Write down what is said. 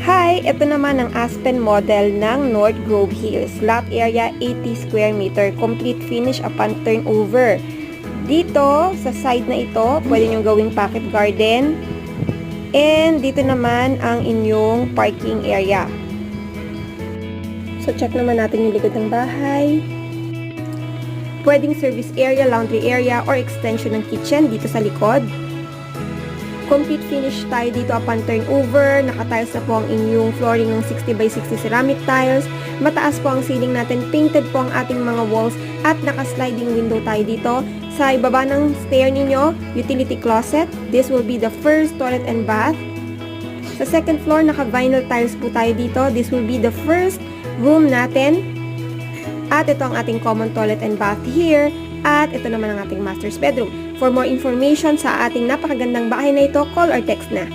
Hi! Ito naman ang Aspen model ng North Grove Hills. Lot area 80 square meter. Complete finish upon turnover. Dito, sa side na ito, pwede nyo gawing pocket garden. And dito naman ang inyong parking area. So, check naman natin yung likod ng bahay. Pwedeng service area, laundry area, or extension ng kitchen dito sa likod. Complete finish tayo dito upon turnover. Naka-tiles na po ang inyong flooring ng 60 by 60 ceramic tiles. Mataas po ang ceiling natin. Painted po ang ating mga walls. At naka-sliding window tayo dito. Sa ibaba ng stair ninyo, utility closet. This will be the first toilet and bath. Sa second floor, naka-vinyl tiles po tayo dito. This will be the first room natin. At ito ang ating common toilet and bath here. At ito naman ang ating master's bedroom. For more information sa ating napakagandang bahay na ito, call or text na.